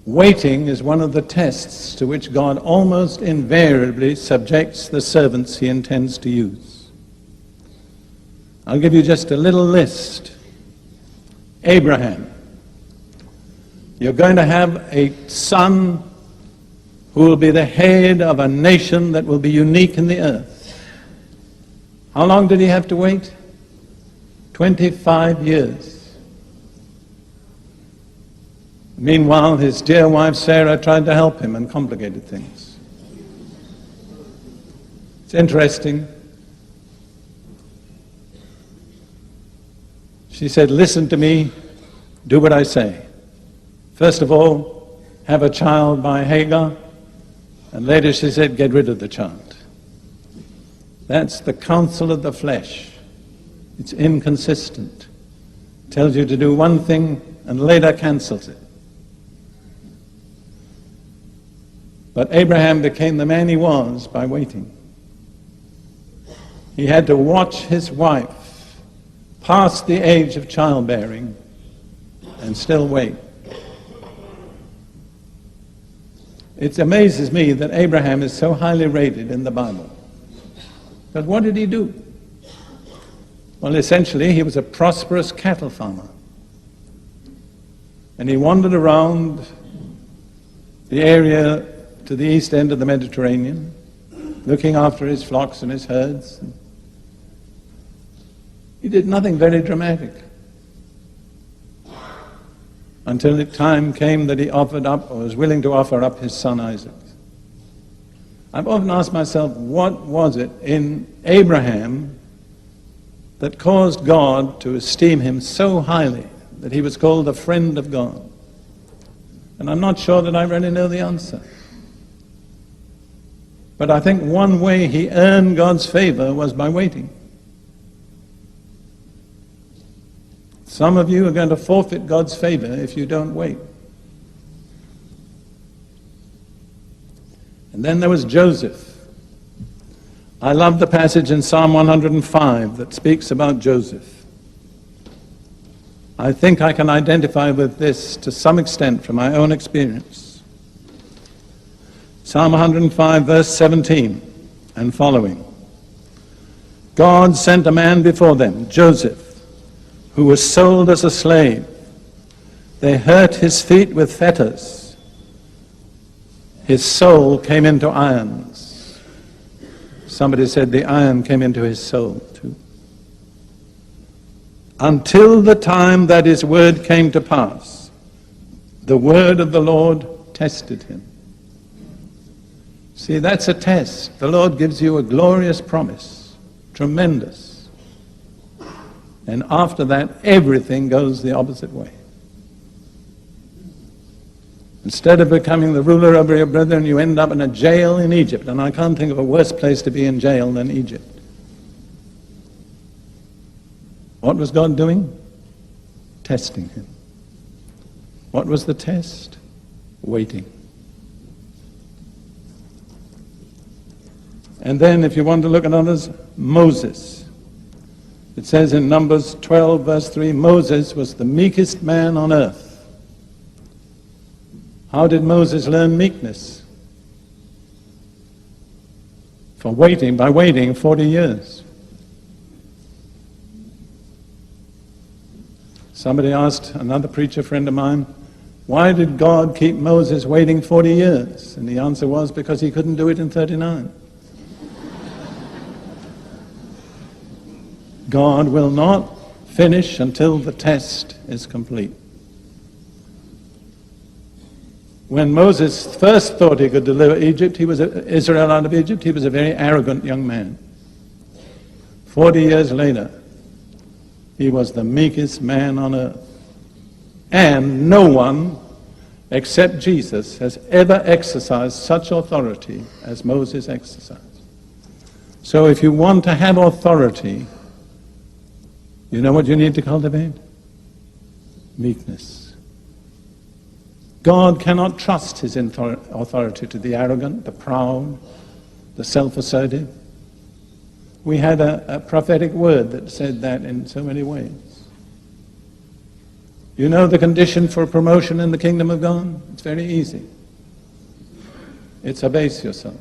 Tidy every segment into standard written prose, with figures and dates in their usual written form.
Waiting is one of the tests to which God almost invariably subjects the servants he intends to use. I'll give you just a little list. Abraham. You're going to have a son who will be the head of a nation that will be unique in the earth. How long did he have to wait? 25 years. Meanwhile, his dear wife Sarah tried to help him and complicated things. It's interesting. She said, listen to me, do what I say. First of all, have a child by Hagar, and later she said, get rid of the child. That's the counsel of the flesh. It's inconsistent. Tells you to do one thing and later cancels it. But Abraham became the man he was by waiting. He had to watch his wife past the age of childbearing and still wait. It amazes me that Abraham is so highly rated in the Bible. But what did he do? Well, essentially, he was a prosperous cattle farmer. And he wandered around the area to the east end of the Mediterranean, looking after his flocks and his herds. He did nothing very dramatic until the time came that he offered up, or was willing to offer up, his son Isaac. I've often asked myself, what was it in Abraham that caused God to esteem him so highly that he was called the friend of God? And I'm not sure that I really know the answer. But I think one way he earned God's favor was by waiting. Some of you are going to forfeit God's favor if you don't wait. And then there was Joseph. I love the passage in Psalm 105 that speaks about Joseph. I think I can identify with this to some extent from my own experience. Psalm 105, verse 17 and following. God sent a man before them, Joseph, who was sold as a slave. They hurt his feet with fetters. His soul came into irons. Somebody said the iron came into his soul too. Until the time that his word came to pass, the word of the Lord tested him. See, that's a test. The Lord gives you a glorious promise, tremendous. And after that, everything goes the opposite way. Instead of becoming the ruler over your brethren, you end up in a jail in Egypt. And I can't think of a worse place to be in jail than Egypt. What was God doing? Testing him. What was the test? Waiting. And then, if you want to look at others, Moses. It says in Numbers 12, verse 3, Moses was the meekest man on earth. How did Moses learn meekness? By waiting 40 years. Somebody asked another preacher friend of mine, why did God keep Moses waiting 40 years? And the answer was, because he couldn't do it in 39. God will not finish until the test is complete. When Moses first thought he could deliver Israel out of Egypt, he was a very arrogant young man. 40 years later, he was the meekest man on earth. And no one except Jesus has ever exercised such authority as Moses exercised. So if you want to have authority, you know what you need to cultivate? Meekness. God cannot trust his authority to the arrogant, the proud, the self-assertive. We had a prophetic word that said that in so many ways. You know the condition for promotion in the kingdom of God? It's very easy. It's abase yourself.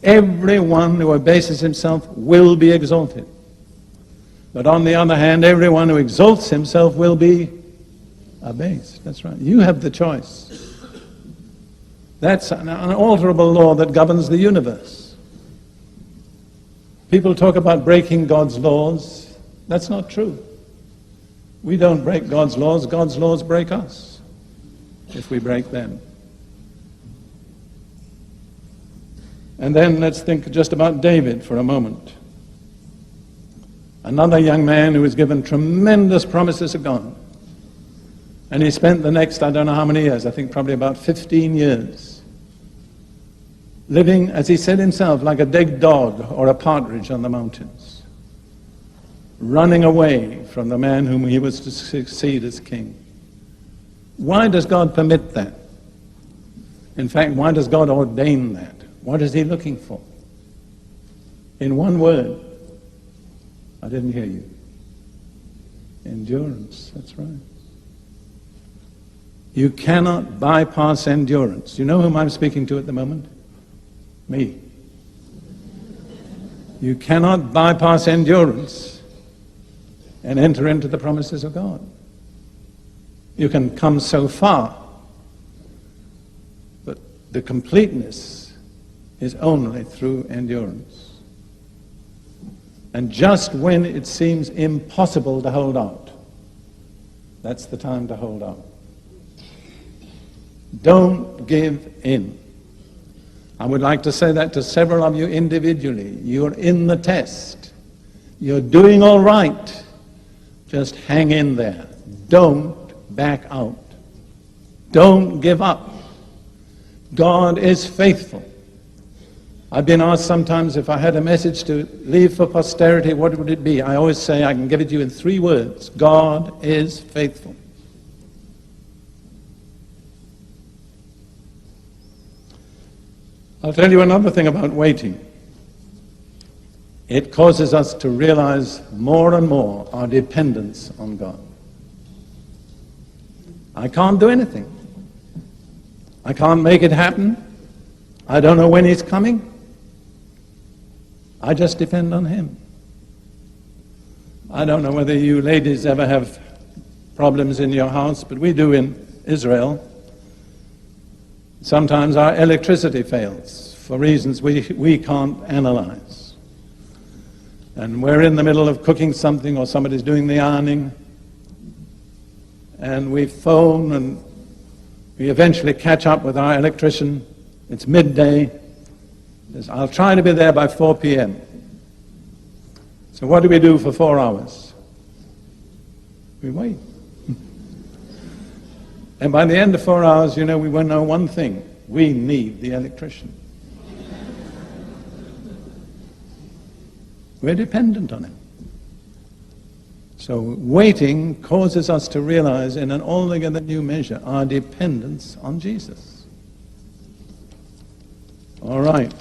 Everyone who abases himself will be exalted. But on the other hand, everyone who exalts himself will be abased. That's right. You have the choice. That's an unalterable law that governs the universe. People talk about breaking God's laws. That's not true. We don't break God's laws break us if we break them. And then let's think just about David for a moment. Another young man who was given tremendous promises of God. And he spent the next, I don't know how many years, I think probably about 15 years, living, as he said himself, like a dead dog or a partridge on the mountains, running away from the man whom he was to succeed as king. Why does God permit that? In fact, why does God ordain that? What is he looking for? In one word, I didn't hear you. Endurance, that's right. You cannot bypass endurance. You know whom I'm speaking to at the moment? Me. You cannot bypass endurance and enter into the promises of God. You can come so far, but the completeness is only through endurance. And just when it seems impossible to hold out, that's the time to hold out. Don't give in. I would like to say that to several of you individually. You're in the test. You're doing all right. Just hang in there. Don't back out. Don't give up. God is faithful. I've been asked sometimes if I had a message to leave for posterity, what would it be? I always say I can give it to you in 3 words. God is faithful. I'll tell you another thing about waiting. It causes us to realize more and more our dependence on God. I can't do anything. I can't make it happen. I don't know when he's coming. I just depend on him. I don't know whether you ladies ever have problems in your house, but we do in Israel. Sometimes our electricity fails for reasons we can't analyze. And we're in the middle of cooking something or somebody's doing the ironing, and we phone and we eventually catch up with our electrician. It's midday. Says, I'll try to be there by 4 p.m. So what do we do for 4 hours? We wait. And by the end of 4 hours, you know, we will know one thing. We need the electrician. We're dependent on him. So waiting causes us to realize in an altogether new measure our dependence on Jesus. All right.